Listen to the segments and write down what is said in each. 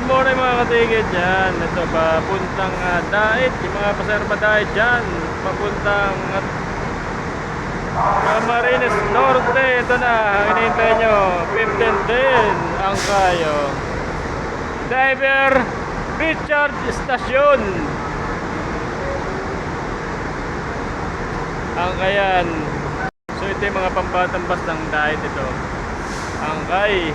Good morning mga katigid dyan. Ito papuntang Dait. Yung mga paserba Dait dyan. Papuntang Camarines Norte. Ito na. Hinihintay nyo. 1510 ang kayo. Driver Richard Station. Ang kayan. So ito yung mga pambatambas ng Dait ito. Ang kay.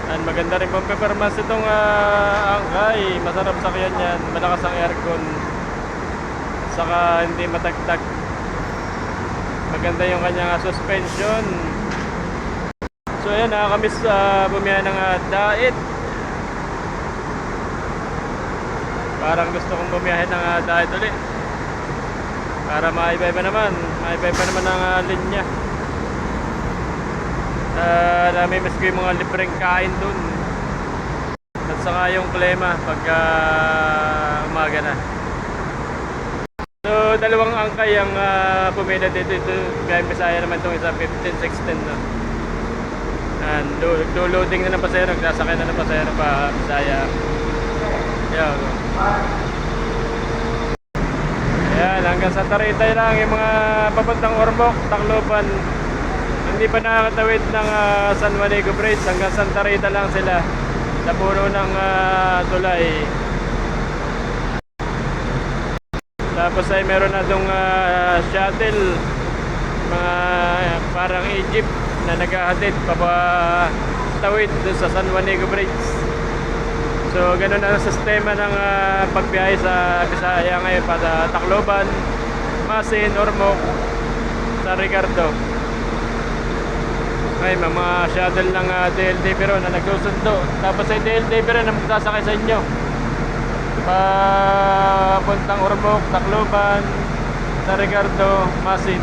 And maganda rin pang performance itong angkay. Masarap sakyan yan. Malakas ang aircon. Saka hindi matagtag. Maganda yung kanyang suspension. So ayan, nakakamiss bumiyahe ng Dait. Parang gusto kong bumiyahe ng Dait ulit. Para maiba-iba naman. Maiba-iba naman ang linya. Namimiss ko yung mga libreng kain dun. At saka yung klema pag umaga na. So dalawang angkay ang pumila dito. Gayang Bisaya naman itong isa 15-16 no? And loading na ng pasero. Nagsasakay na ng pasero pa Bisaya. Ayan. Ayan, hanggang sa Taritay lang yung mga papuntang Ormoc, Tacloban. Hindi pa nakakatawid ng San Juanico Bridge. Hanggang Santa Rita lang sila. Napuno ng tulay. Tapos ay meron na itong shuttle. Mga parang Egypt na naghahatid papatawid doon sa San Juanico Bridge. So ganun ang sistema ng pagbiyahe sa Bisaya ngayon para Tacloban, Masin, Ormoc, San Ricardo. May mga shuttle ng DLTV ron na nagsusundo. Tapos ay DLTV rin na magsasakay sa inyo papuntang Ormoc, Tacloban, San Ricardo, Masin.